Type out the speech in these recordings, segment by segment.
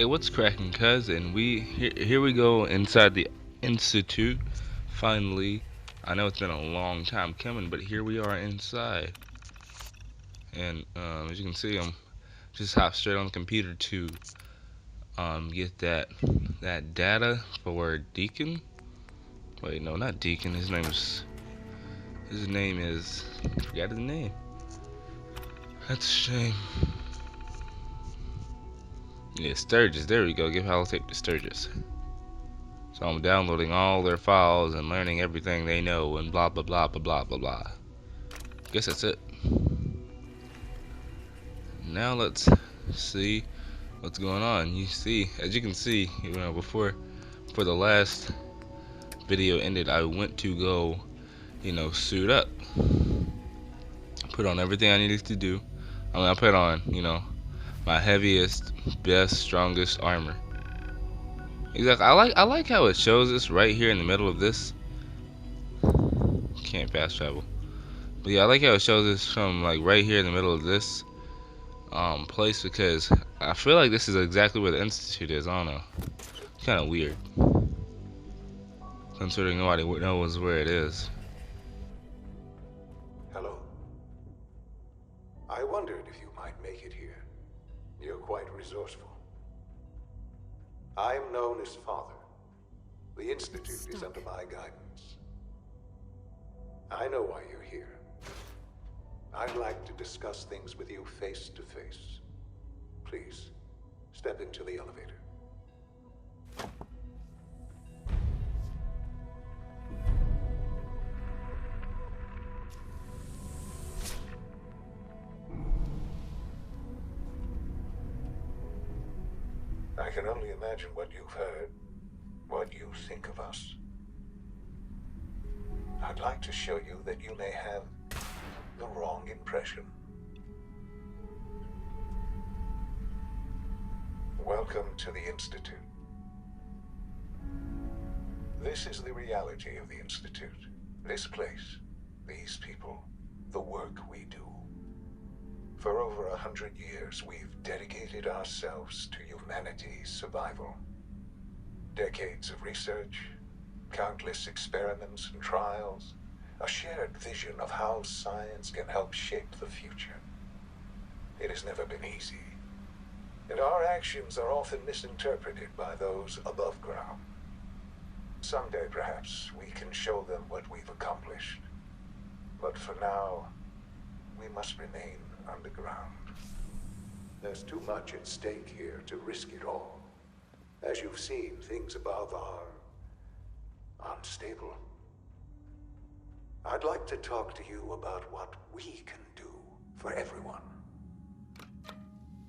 what's cracking, cuz? And here we go inside the institute. Finally, I know it's been a long time coming, but here we are inside. And as you can see, I'm just hop straight on the computer to get that data for Deacon. Wait, no, not Deacon. His name is I forgot his name. That's a shame. Yeah, Sturgis. There we go. Give holotape to Sturgis. So I'm downloading all their files and learning everything they know and blah blah blah blah blah blah blah. Guess that's it. Now let's see what's going on. You see, as you can see, before the last video ended, I went to go, suit up, put on everything I needed to do. I put on, my heaviest, best, strongest armor. Exactly. I like how it shows us right here in the middle of this. Can't fast travel. But yeah, I like how it shows us from like right here in the middle of this place, because I feel like this is exactly where the institute is. I don't know. It's kind of weird, considering nobody knows where it is. Hello. I wondered if you might make it here. You're quite resourceful. I'm known as Father. The Institute is under my guidance. I know why you're here. I'd like to discuss things with you face to face. Please, step into the elevator. I can only imagine what you've heard, what you think of us. I'd like to show you that you may have the wrong impression. Welcome to the Institute. This is the reality of the Institute. This place, these people, the work we do. For over 100 years, we've dedicated ourselves to humanity's survival. Decades of research, countless experiments and trials, a shared vision of how science can help shape the future. It has never been easy, and our actions are often misinterpreted by those above ground. Someday, perhaps, we can show them what we've accomplished. But for now, we must remain underground. There's too much at stake here to risk it all. As you've seen, things above are unstable. I'd like to talk to you about what we can do for everyone.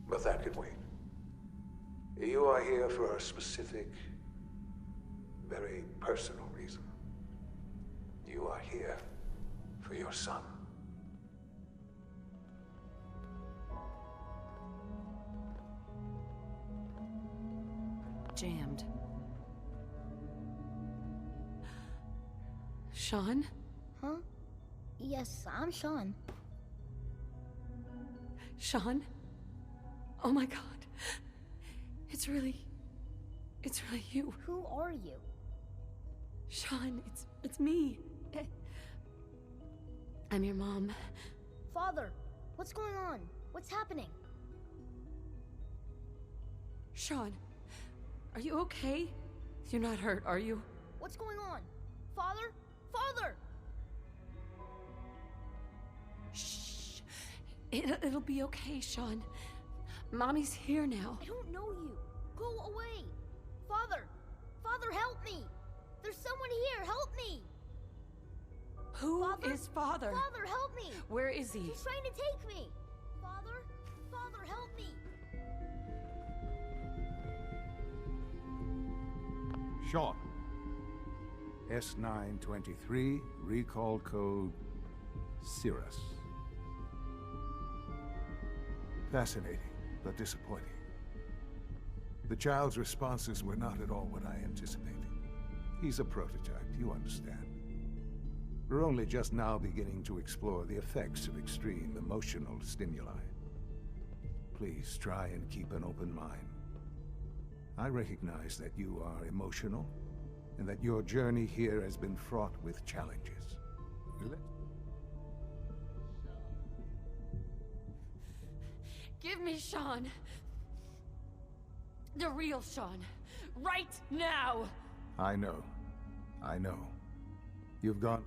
But that can wait. You are here for a specific, very personal reason. You are here for your son. Jammed. Sean? Huh? Yes, I'm Sean. Sean? Oh my god. It's really you. Who are you? Sean, it's me. I'm your mom. Father, what's going on? What's happening? Sean, are you okay? You're not hurt, are you? What's going on? Father? Father! Shh. It'll be okay, Sean. Mommy's here now. I don't know you. Go away. Father! Father, help me! There's someone here. Help me! Who Father? is Father? Father, help me! Where is he? He's trying to take me! Father? Father, help me! Sean. S923, recall code Cirrus. Fascinating, but disappointing. The child's responses were not at all what I anticipated. He's a prototype, you understand. We're only just now beginning to explore the effects of extreme emotional stimuli. Please try and keep an open mind. I recognize that you are emotional, and that your journey here has been fraught with challenges. Give me Sean. The real Sean. Right now! I know. I know. You've gone...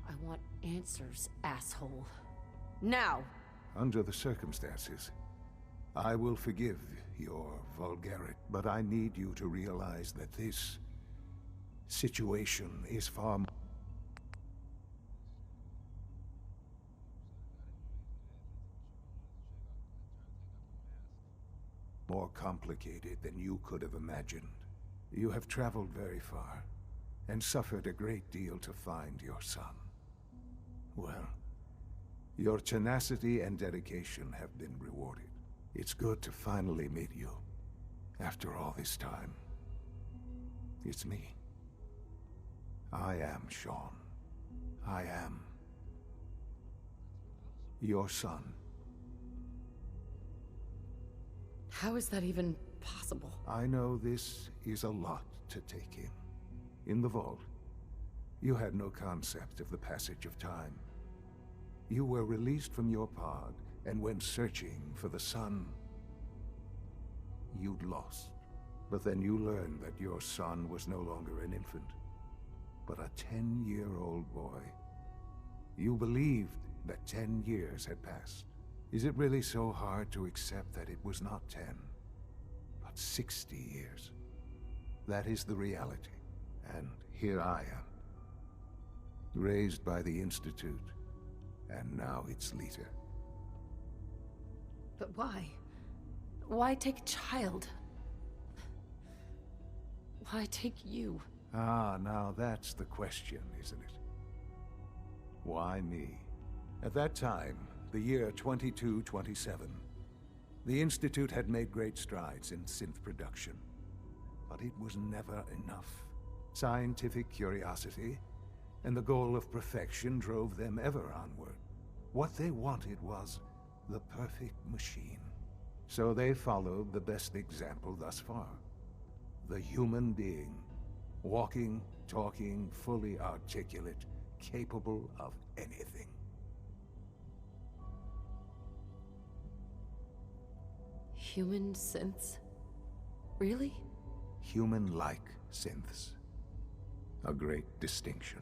I want answers, asshole. Now! Under the circumstances, I will forgive your vulgarity, but I need you to realize that this situation is far more complicated than you could have imagined. You have traveled very far, and suffered a great deal to find your son. Well, your tenacity and dedication have been rewarded. It's good to finally meet you, after all this time. It's me. I am Sean. I am your son. How is that even possible? I know this is a lot to take in. In the vault, you had no concept of the passage of time. You were released from your pod and went searching for the sun you'd lost. But then you learned that your son was no longer an infant, but a 10-year-old boy. You believed that 10 years had passed. Is it really so hard to accept that it was not 10, but 60 years? That is the reality. And here I am, raised by the Institute, and now its leader. But why? Why take a child? Why take you? Ah, now that's the question, isn't it? Why me? At that time, the year 2227, the Institute had made great strides in synth production. But it was never enough. Scientific curiosity and the goal of perfection drove them ever onward. What they wanted was the perfect machine. So they followed the best example thus far. The human being. Walking, talking, fully articulate, capable of anything. Human synths? Really? Human-like synths. A great distinction.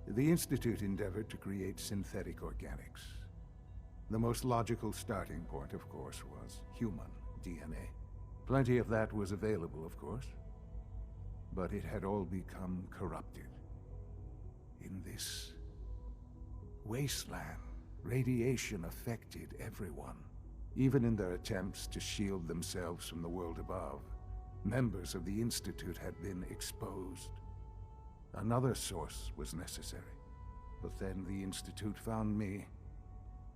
The Institute endeavored to create synthetic organics. The most logical starting point, of course, was human DNA. Plenty of that was available, of course. But it had all become corrupted. In this wasteland, radiation affected everyone. Even in their attempts to shield themselves from the world above, members of the Institute had been exposed. Another source was necessary. But then the Institute found me,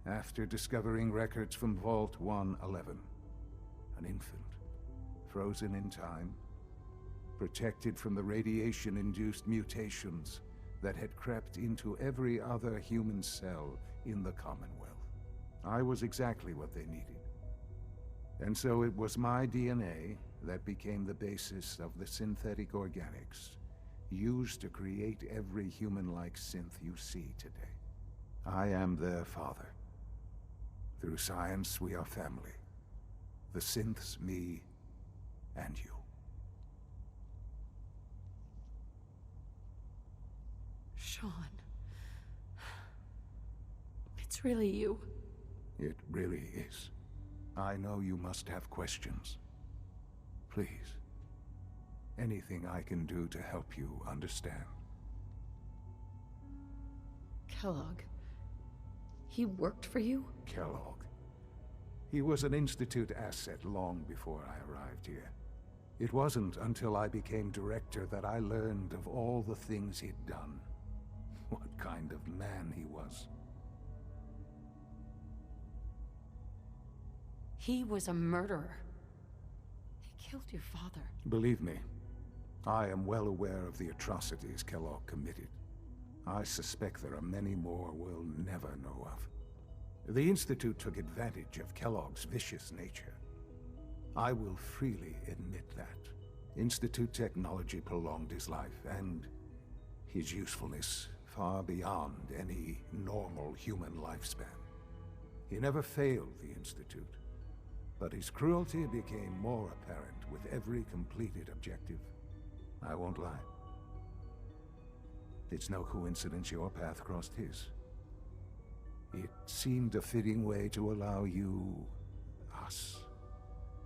after discovering records from Vault 111. An infant, frozen in time, protected from the radiation-induced mutations that had crept into every other human cell in the Commonwealth. I was exactly what they needed. And so it was my DNA that became the basis of the synthetic organics used to create every human-like synth you see today. I am their father. Through science, we are family. The synths, me, and you. Sean. It's really you. It really is. I know you must have questions. Please. Anything I can do to help you understand. Kellogg. He worked for you? Kellogg. He was an Institute asset long before I arrived here. It wasn't until I became director that I learned of all the things he'd done. What kind of man he was. He was a murderer. He killed your father. Believe me, I am well aware of the atrocities Kellogg committed. I suspect there are many more we'll never know of. The Institute took advantage of Kellogg's vicious nature. I will freely admit that. Institute technology prolonged his life, and his usefulness far beyond any normal human lifespan. He never failed the Institute, but his cruelty became more apparent with every completed objective. I won't lie. It's no coincidence your path crossed his. It seemed a fitting way to allow you, us,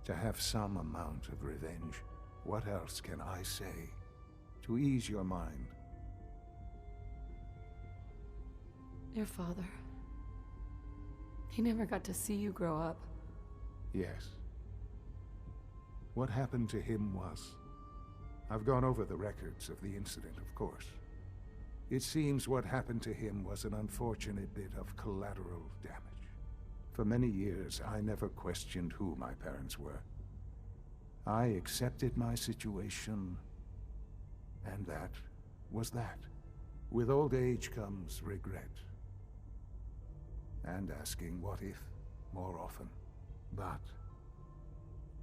to have some amount of revenge. What else can I say to ease your mind? Your father. He never got to see you grow up. Yes. What happened to him was... I've gone over the records of the incident, of course. It seems what happened to him was an unfortunate bit of collateral damage. For many years, I never questioned who my parents were. I accepted my situation, and that was that. With old age comes regret. And asking what if more often. But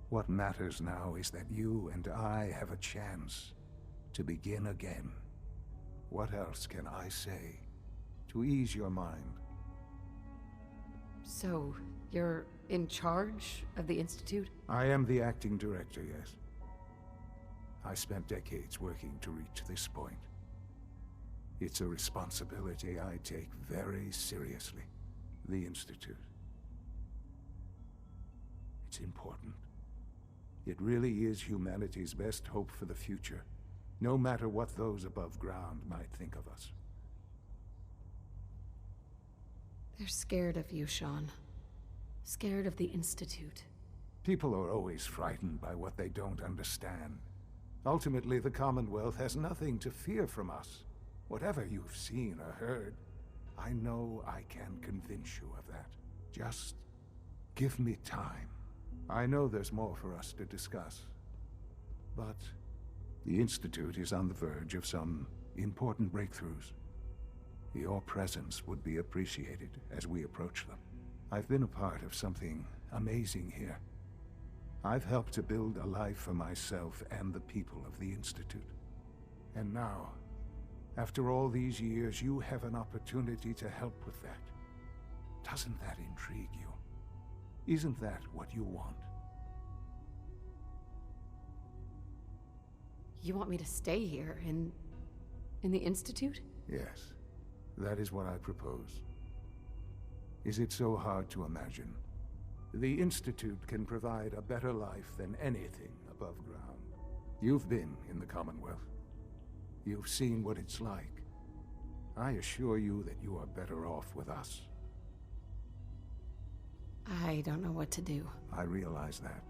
what matters now is that you and I have a chance to begin again. What else can I say to ease your mind? So, you're in charge of the Institute? I am the acting director, yes. I spent decades working to reach this point. It's a responsibility I take very seriously. The Institute. It's important. It really is humanity's best hope for the future, no matter what those above ground might think of us. They're scared of you, Sean. Scared of the Institute. People are always frightened by what they don't understand. Ultimately, the Commonwealth has nothing to fear from us. Whatever you've seen or heard, I know I can convince you of that. Just give me time. I know there's more for us to discuss. But the Institute is on the verge of some important breakthroughs. Your presence would be appreciated as we approach them. I've been a part of something amazing here. I've helped to build a life for myself and the people of the Institute. And now, after all these years, you have an opportunity to help with that. Doesn't that intrigue you? Isn't that what you want? You want me to stay here, in the Institute? Yes, that is what I propose. Is it so hard to imagine? The Institute can provide a better life than anything above ground. You've been in the Commonwealth. You've seen what it's like. I assure you that you are better off with us. I don't know what to do. I realize that.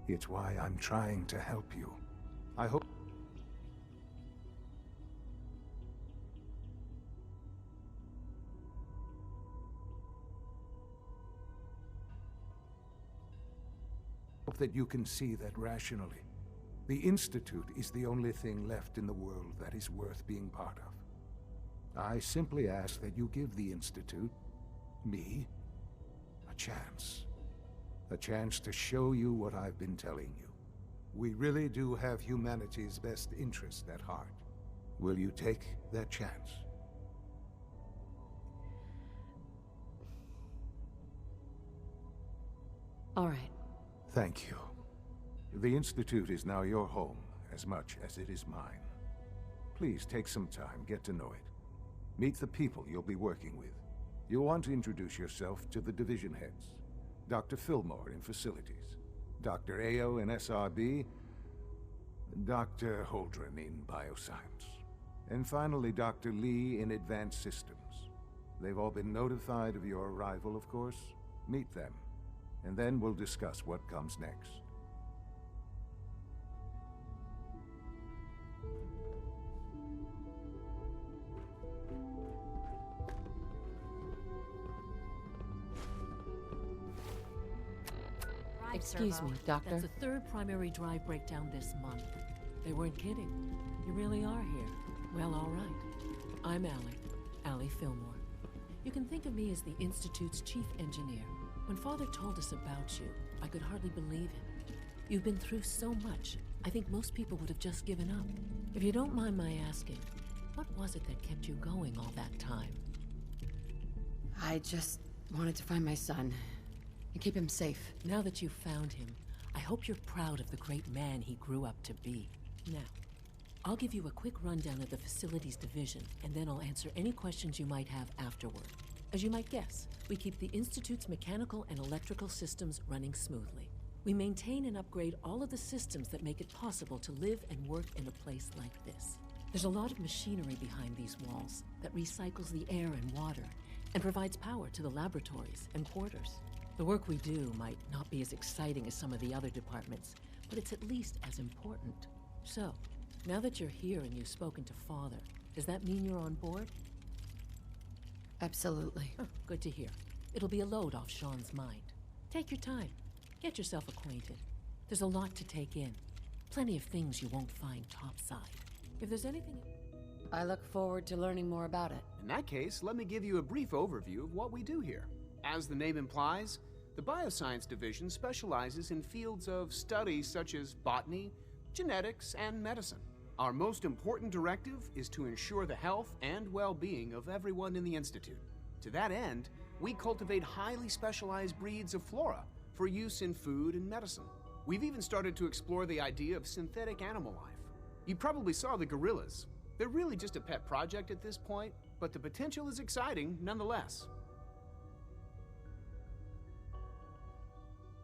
It's why I'm trying to help you. I hope that you can see that rationally. The Institute is the only thing left in the world that is worth being part of. I simply ask that you give the Institute, me, a chance. A chance to show you what I've been telling you. We really do have humanity's best interest at heart. Will you take that chance? All right. Thank you. The Institute is now your home, as much as it is mine. Please take some time, get to know it. Meet the people you'll be working with. You'll want to introduce yourself to the division heads. Dr. Fillmore in Facilities, Dr. Ayo in SRB, Dr. Holdren in Bioscience, and finally Dr. Lee in Advanced Systems. They've all been notified of your arrival, of course. Meet them. And then we'll discuss what comes next. Excuse me, Doctor. That's the third primary drive breakdown this month. They weren't kidding. You really are here. Well, all right. I'm Allie Fillmore. You can think of me as the Institute's chief engineer. When Father told us about you, I could hardly believe him. You've been through so much, I think most people would have just given up. If you don't mind my asking, what was it that kept you going all that time? I just wanted to find my son and keep him safe. Now that you've found him, I hope you're proud of the great man he grew up to be. Now, I'll give you a quick rundown of the facilities division, and then I'll answer any questions you might have afterward. As you might guess, we keep the Institute's mechanical and electrical systems running smoothly. We maintain and upgrade all of the systems that make it possible to live and work in a place like this. There's a lot of machinery behind these walls that recycles the air and water and provides power to the laboratories and quarters. The work we do might not be as exciting as some of the other departments, but it's at least as important. So, now that you're here and you've spoken to Father, does that mean you're on board? Absolutely. Huh, good to hear. It'll be a load off Sean's mind. Take your time. Get yourself acquainted. There's a lot to take in. Plenty of things you won't find topside. If there's anything... I look forward to learning more about it. In that case, let me give you a brief overview of what we do here. As the name implies, the Bioscience Division specializes in fields of study such as botany, genetics, and medicine. Our most important directive is to ensure the health and well-being of everyone in the Institute. To that end, we cultivate highly specialized breeds of flora for use in food and medicine. We've even started to explore the idea of synthetic animal life. You probably saw the gorillas. They're really just a pet project at this point, but the potential is exciting nonetheless.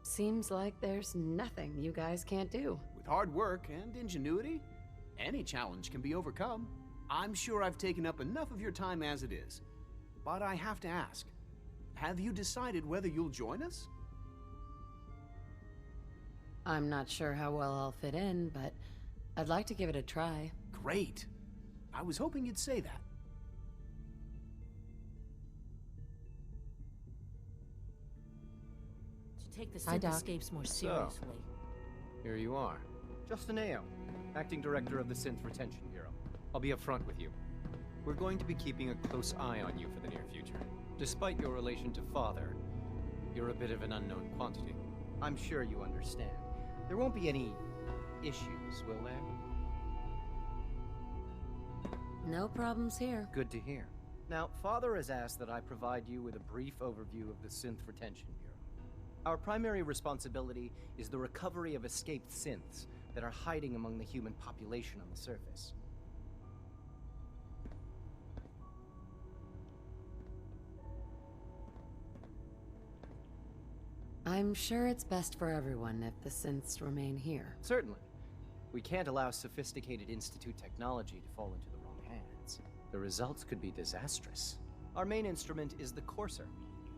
Seems like there's nothing you guys can't do. With hard work and ingenuity, any challenge can be overcome. I'm sure I've taken up enough of your time as it is. But I have to ask, have you decided whether you'll join us? I'm not sure how well I'll fit in, but I'd like to give it a try. Great. I was hoping you'd say that. To take the Hi, Doc. synthescapes more seriously. Here you are. Justin Ao, Acting Director of the Synth Retention Bureau. I'll be upfront with you. We're going to be keeping a close eye on you for the near future. Despite your relation to Father, you're a bit of an unknown quantity. I'm sure you understand. There won't be any issues, will there? No problems here. Good to hear. Now, Father has asked that I provide you with a brief overview of the Synth Retention Bureau. Our primary responsibility is the recovery of escaped synths that are hiding among the human population on the surface. I'm sure it's best for everyone if the synths remain here. Certainly. We can't allow sophisticated Institute technology to fall into the wrong hands. The results could be disastrous. Our main instrument is the Courser,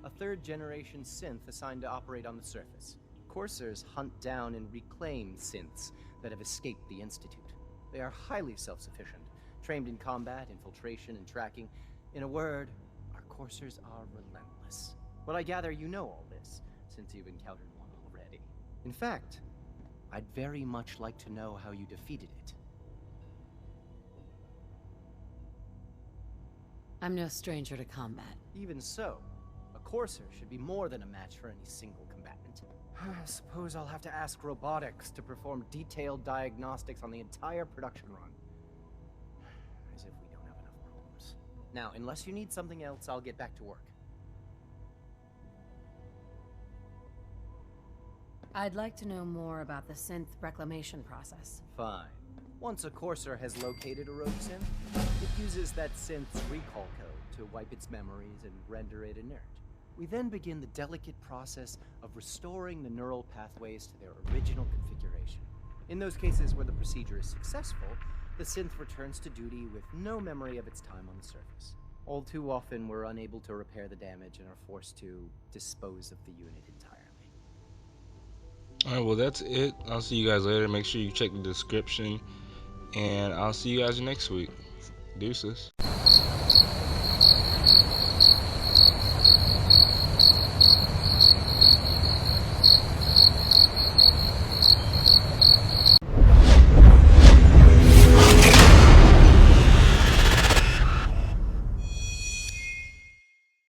a third-generation synth assigned to operate on the surface. Coursers hunt down and reclaim synths that have escaped the Institute. They are highly self-sufficient, trained in combat, infiltration, and tracking. In a word, our Coursers are relentless. But I gather you know all this, since you've encountered one already. In fact, I'd very much like to know how you defeated it. I'm no stranger to combat. Even so, a Courser should be more than a match for any single combatant. I suppose I'll have to ask robotics to perform detailed diagnostics on the entire production run. As if we don't have enough problems. Now, unless you need something else, I'll get back to work. I'd like to know more about the synth reclamation process. Fine. Once a Courser has located a rogue synth, it uses that synth's recall code to wipe its memories and render it inert. We then begin the delicate process of restoring the neural pathways to their original configuration. In those cases where the procedure is successful, the synth returns to duty with no memory of its time on the surface. All too often, we're unable to repair the damage and are forced to dispose of the unit entirely. Alright, well that's it. I'll see you guys later. Make sure you check the description. And I'll see you guys next week. Deuces.